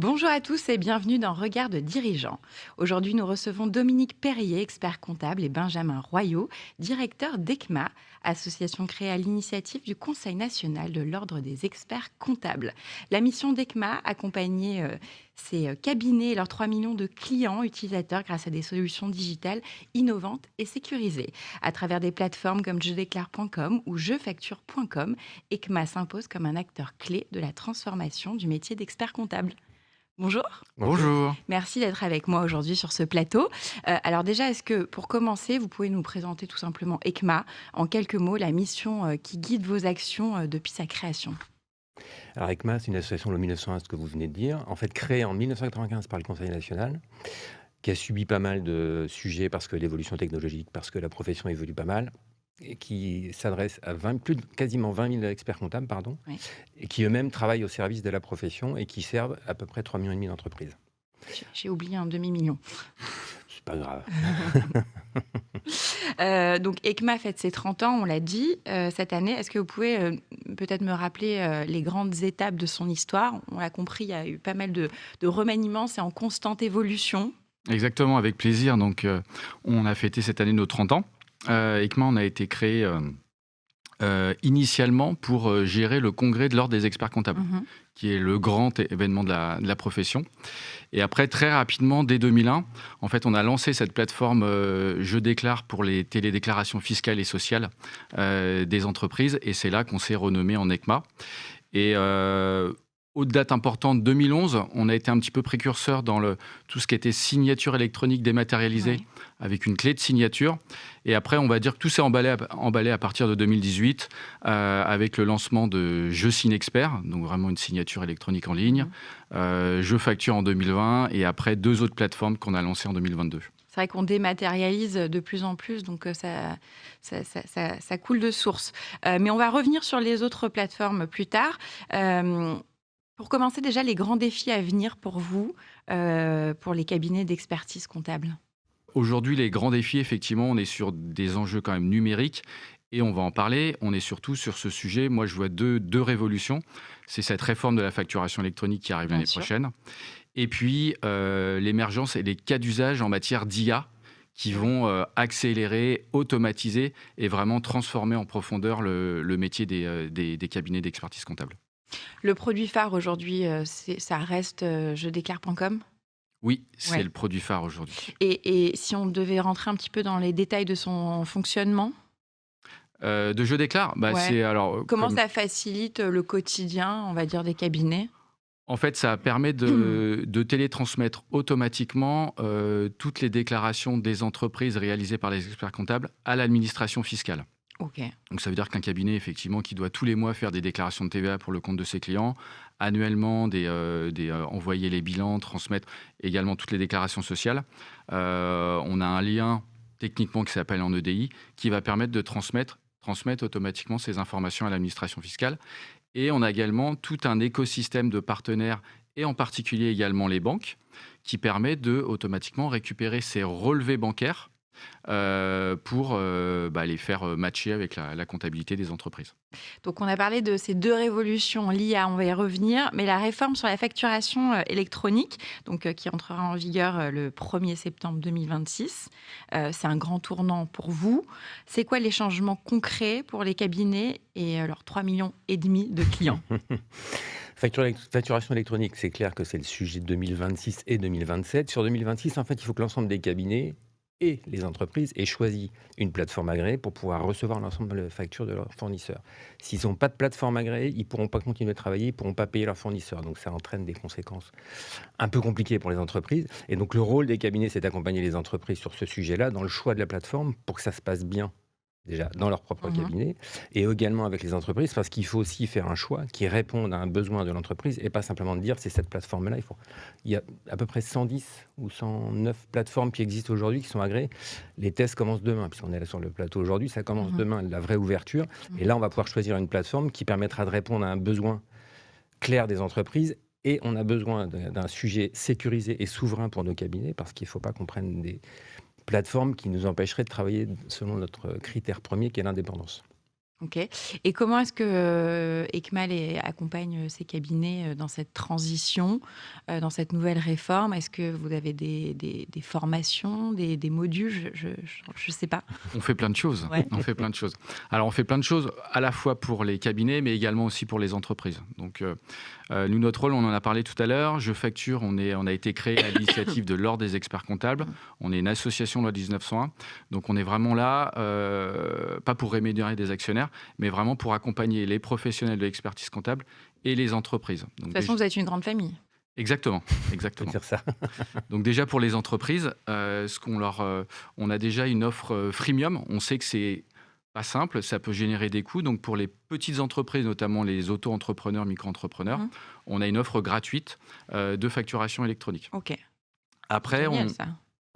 Bonjour à tous et bienvenue dans Regard de dirigeant. Aujourd'hui, nous recevons Dominique Perrier, expert comptable, et Benjamin Royot, directeur d'ECMA, association créée à l'initiative du Conseil national de l'Ordre des experts comptables. La mission d'ECMA, accompagner ses cabinets et leurs 3 millions de clients utilisateurs grâce à des solutions digitales innovantes et sécurisées. À travers des plateformes comme jedéclare.com ou jefacture.com, ECMA s'impose comme un acteur clé de la transformation du métier d'expert comptable. Bonjour, Bonjour. Bonjour. merci d'être avec moi aujourd'hui sur ce plateau. Alors déjà, est-ce que pour commencer, vous pouvez nous présenter tout simplement ECMA, en quelques mots, la mission qui guide vos actions depuis sa création? Alors ECMA, c'est une association de 1901, ce que vous venez de dire, en fait créée en 1995 par le Conseil national, qui a subi pas mal de sujets parce que l'évolution technologique, parce que la profession évolue pas mal, et qui s'adresse à quasiment 20 000 experts comptables, pardon, Oui, et qui eux-mêmes travaillent au service de la profession et qui servent à peu près 3,5 millions d'entreprises. j'ai oublié un demi-million. C'est pas grave. Donc ECMA fête ses 30 ans, on l'a dit, cette année. Est-ce que vous pouvez peut-être me rappeler les grandes étapes de son histoire? On l'a compris, il y a eu pas mal de remaniements, c'est en constante évolution. Exactement, avec plaisir. Donc, on a fêté cette année nos 30 ans. ECMA, on a été créé initialement pour gérer le congrès de l'Ordre des experts comptables, Mhm. qui est le grand événement de la profession. Et après, très rapidement, dès 2001, en fait, on a lancé cette plateforme Je déclare pour les télédéclarations fiscales et sociales des entreprises. Et c'est là qu'on s'est renommé en ECMA. Et aux dates importantes, 2011, on a été un petit peu précurseur dans tout ce qui était signature électronique dématérialisée Ouais. avec une clé de signature. Et après, on va dire que tout s'est emballé à partir de 2018 avec le lancement de Je signe expert, donc vraiment une signature électronique en ligne, Je facture en 2020 et après 2 autres plateformes qu'on a lancées en 2022. C'est vrai qu'on dématérialise de plus en plus, donc ça coule de source. Mais on va revenir sur les autres plateformes plus tard. Euh, pour commencer, déjà, les grands défis à venir pour vous, pour les cabinets d'expertise comptable. Aujourd'hui, les grands défis, effectivement, on est sur des enjeux quand même numériques et on va en parler. On est surtout sur ce sujet. Moi, je vois deux révolutions. C'est cette réforme de la facturation électronique qui arrive Bien l'année sûr. prochaine. Et puis, l'émergence et les cas d'usage en matière d'IA qui Ouais. vont accélérer, automatiser et vraiment transformer en profondeur le métier des cabinets d'expertise comptable. Le produit phare aujourd'hui, ça reste jedéclare.com. Oui, c'est Ouais. le produit phare aujourd'hui. Et si on devait rentrer un petit peu dans les détails de son fonctionnement, De Je déclare, bah, ouais. c'est alors Comment comme ça facilite le quotidien, on va dire, des cabinets? en fait, ça permet de télétransmettre automatiquement toutes les déclarations des entreprises réalisées par les experts comptables à l'administration fiscale. Ok. Donc ça veut dire qu'un cabinet, effectivement, qui doit tous les mois faire des déclarations de TVA pour le compte de ses clients, annuellement envoyer les bilans, transmettre également toutes les déclarations sociales, on a un lien techniquement qui s'appelle en EDI, qui va permettre de transmettre automatiquement ces informations à l'administration fiscale. Et on a également tout un écosystème de partenaires, et en particulier également les banques, qui permet de automatiquement récupérer ces relevés bancaires pour les faire matcher avec la comptabilité des entreprises. Donc, on a parlé de ces deux révolutions, l'IA, on va y revenir, mais la réforme sur la facturation électronique, donc, qui entrera en vigueur le 1er septembre 2026, c'est un grand tournant pour vous. C'est quoi les changements concrets pour les cabinets et leurs 3,5 millions de clients? Facturation électronique, c'est clair que c'est le sujet de 2026 et 2027. Sur 2026, en fait, il faut que l'ensemble des cabinets et les entreprises aient choisi une plateforme agréée pour pouvoir recevoir l'ensemble de factures de leurs fournisseurs. S'ils n'ont pas de plateforme agréée, ils ne pourront pas continuer à travailler, ils ne pourront pas payer leurs fournisseurs. Donc ça entraîne des conséquences un peu compliquées pour les entreprises. Et donc le rôle des cabinets, c'est d'accompagner les entreprises sur ce sujet-là, dans le choix de la plateforme, pour que ça se passe bien déjà dans leur propre Mhm. cabinet et également avec les entreprises, parce qu'il faut aussi faire un choix qui réponde à un besoin de l'entreprise et pas simplement de dire c'est cette plateforme-là. Il y a à peu près 110 ou 109 plateformes qui existent aujourd'hui, qui sont agréées. Les tests commencent demain, puisqu'on est là sur le plateau aujourd'hui, ça commence Mhm. demain, la vraie ouverture. Et Mhm. là, on va pouvoir choisir une plateforme qui permettra de répondre à un besoin clair des entreprises. Et on a besoin d'un sujet sécurisé et souverain pour nos cabinets, parce qu'il ne faut pas qu'on prenne des plateforme qui nous empêcherait de travailler selon notre critère premier qui est l'indépendance. OK. Et comment est-ce que ECMA accompagne ses cabinets dans cette transition, dans cette nouvelle réforme? Est-ce que vous avez des formations, des modules? Je ne sais pas. On fait plein de choses. Ouais. On fait plein de choses. Alors, on fait plein de choses à la fois pour les cabinets, mais également aussi pour les entreprises. Donc, nous, notre rôle, on en a parlé tout à l'heure. Je facture, on a été créé à l'initiative de l'Ordre des experts comptables. On est une association loi 1901. Donc, on est vraiment là, pas pour rémunérer des actionnaires, mais vraiment pour accompagner les professionnels de l'expertise comptable et les entreprises. Donc, De toute façon, vous êtes une grande famille. Exactement, On peut exactement. dire ça. Donc déjà pour les entreprises, on a déjà une offre freemium. On sait que c'est pas simple, ça peut générer des coûts. Donc pour les petites entreprises, notamment les auto-entrepreneurs, micro-entrepreneurs, Mhm. on a une offre gratuite de facturation électronique. OK. Après, Génial, ça.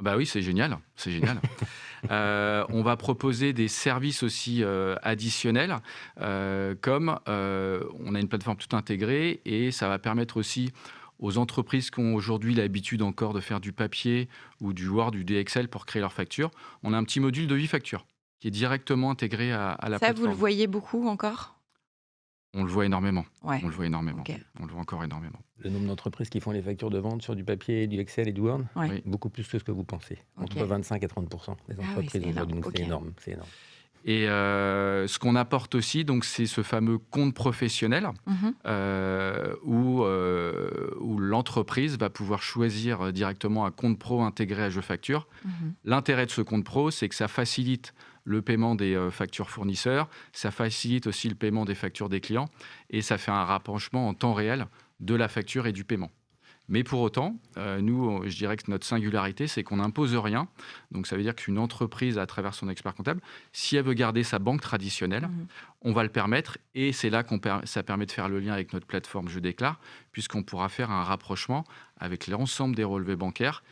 bah oui, c'est génial, c'est génial. On va proposer des services aussi additionnels, comme on a une plateforme tout intégrée et ça va permettre aussi aux entreprises qui ont aujourd'hui l'habitude encore de faire du papier ou du Word, du DXL pour créer leurs factures. On a un petit module de e-facture qui est directement intégré à la Ça, vous plateforme. le voyez beaucoup encore? On le voit énormément. Ouais. On le voit énormément. OK. On le voit encore énormément. Le nombre d'entreprises qui font les factures de vente sur du papier, du Excel et du Word, Ouais. Oui. beaucoup plus que ce que vous pensez. Entre OK. 25 et 30% des Ah oui, entreprises c'est aujourd'hui. énorme. Donc OK. c'est énorme, c'est énorme. Et ce qu'on apporte aussi, donc, c'est ce fameux compte professionnel Mhm. où l'entreprise va pouvoir choisir directement un compte pro intégré à Je Facture. Mhm. L'intérêt de ce compte pro, c'est que ça facilite le paiement des factures fournisseurs, ça facilite aussi le paiement des factures des clients et ça fait un rapprochement en temps réel de la facture et du paiement. Mais pour autant, nous, je dirais que notre singularité, c'est qu'on n'impose rien. Donc, ça veut dire qu'une entreprise, à travers son expert comptable, si elle veut garder sa banque traditionnelle, Mhm. on va le permettre. Et c'est là ça permet de faire le lien avec notre plateforme Je Déclare, puisqu'on pourra faire un rapprochement avec l'ensemble des relevés bancaires,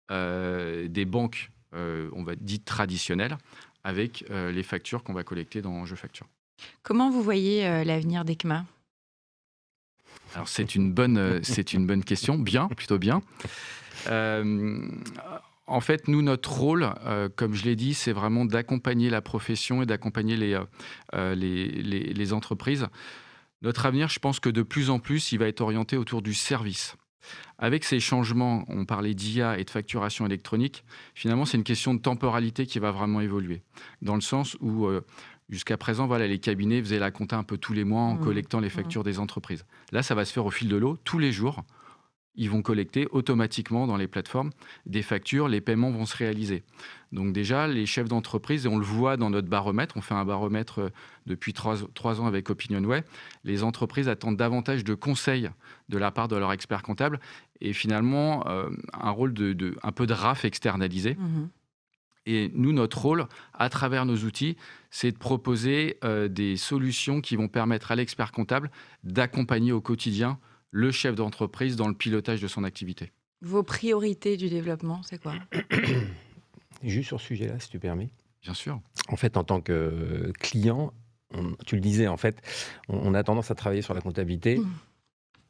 des banques, on va dire traditionnelles, avec les factures qu'on va collecter dans Je Facture. Comment vous voyez l'avenir d'ECMA? Alors, c'est une bonne question. Bien, plutôt bien. En fait, nous, notre rôle, comme je l'ai dit, c'est vraiment d'accompagner la profession et d'accompagner les entreprises. Notre avenir, je pense que de plus en plus, il va être orienté autour du service. Avec ces changements, on parlait d'IA et de facturation électronique, finalement, c'est une question de temporalité qui va vraiment évoluer. Dans le sens où, jusqu'à présent, voilà, les cabinets faisaient la compta un peu tous les mois en collectant les factures des entreprises. Là, ça va se faire au fil de l'eau, tous les jours. Ils vont collecter automatiquement dans les plateformes des factures, les paiements vont se réaliser. Donc déjà, les chefs d'entreprise, et on le voit dans notre baromètre, on fait un baromètre depuis 3 ans avec OpinionWay, les entreprises attendent davantage de conseils de la part de leur expert comptable et finalement un rôle un peu de RAF externalisé. Mhm. Et nous, notre rôle, à travers nos outils, c'est de proposer des solutions qui vont permettre à l'expert comptable d'accompagner au quotidien le chef d'entreprise dans le pilotage de son activité. Vos priorités du développement, c'est quoi? Juste sur ce sujet-là, si tu permets. Bien sûr. En fait, en tant que client, tu le disais, en fait, on a tendance à travailler sur la comptabilité,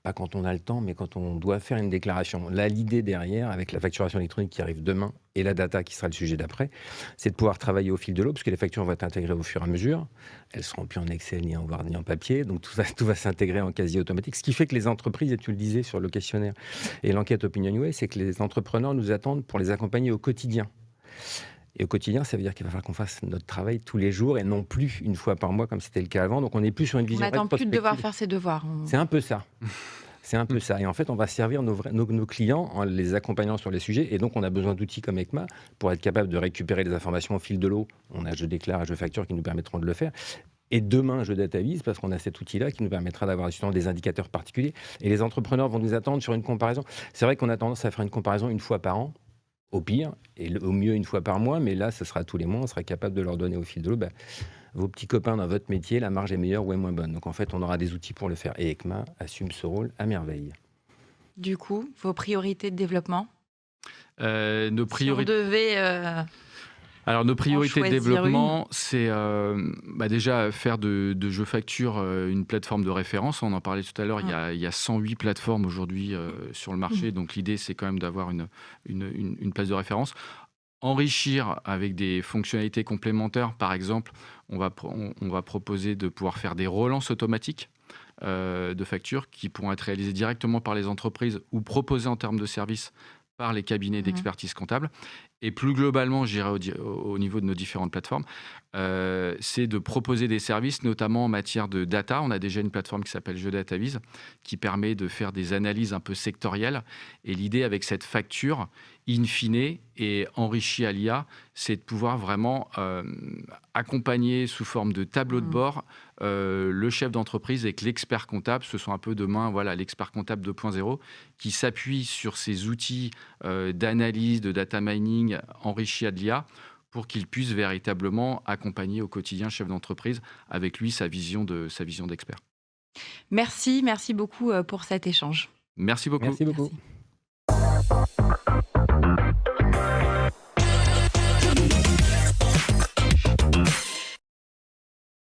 pas quand on a le temps, mais quand on doit faire une déclaration. Là, l'idée derrière, avec la facturation électronique qui arrive demain et la data qui sera le sujet d'après, c'est de pouvoir travailler au fil de l'eau, parce que les factures vont être intégrées au fur et à mesure. Elles ne seront plus en Excel, ni en Word, ni en papier. Donc tout va s'intégrer en quasi automatique. Ce qui fait que les entreprises, et tu le disais sur le questionnaire et l'enquête OpinionWay, c'est que les entrepreneurs nous attendent pour les accompagner au quotidien. Et au quotidien, ça veut dire qu'il va falloir qu'on fasse notre travail tous les jours et non plus une fois par mois comme c'était le cas avant. Donc on n'est plus sur une On vision n'attend plus de devoir rétrospective. faire ses devoirs. C'est un peu ça. C'est un peu ça. Et en fait, on va servir nos clients en les accompagnant sur les sujets. Et donc, on a besoin d'outils comme ECMA pour être capable de récupérer les informations au fil de l'eau. On a Je Déclare et Je Facture qui nous permettront de le faire. Et demain, Je Datavise, parce qu'on a cet outil-là qui nous permettra d'avoir justement des indicateurs particuliers. Et les entrepreneurs vont nous attendre sur une comparaison. C'est vrai qu'on a tendance à faire une comparaison une fois par an, au pire, et au mieux une fois par mois. Mais là, ce sera tous les mois. On sera capable de leur donner au fil de l'eau vos petits copains dans votre métier, la marge est meilleure ou est moins bonne. Donc en fait, on aura des outils pour le faire. Et ECMA assume ce rôle à merveille. Du coup, vos priorités de développement? Nos Si on priorités. devait Alors, nos priorités de choisir développement, c'est déjà faire de Je Facture une plateforme de référence. On en parlait tout à l'heure, il y a 108 plateformes aujourd'hui sur le marché. Donc, l'idée, c'est quand même d'avoir une place de référence. enrichir avec des fonctionnalités complémentaires. Par exemple, on va proposer de pouvoir faire des relances automatiques de factures qui pourront être réalisées directement par les entreprises ou proposées en termes de services par les cabinets Mhm. d'expertise comptable. Et plus globalement, je dirais au niveau de nos différentes plateformes, c'est de proposer des services, notamment en matière de data. On a déjà une plateforme qui s'appelle JeDataVise, qui permet de faire des analyses un peu sectorielles. Et l'idée avec cette facture, in fine, et enrichie à l'IA, c'est de pouvoir vraiment accompagner sous forme de tableau de Mhm. bord le chef d'entreprise et que l'expert comptable, ce soit un peu demain, voilà, l'expert comptable 2.0, qui s'appuie sur ces outils d'analyse, de data mining enrichis à de l'IA pour qu'il puisse véritablement accompagner au quotidien le chef d'entreprise avec lui sa vision d'expert. Merci beaucoup pour cet échange. Merci beaucoup. Merci beaucoup. Merci.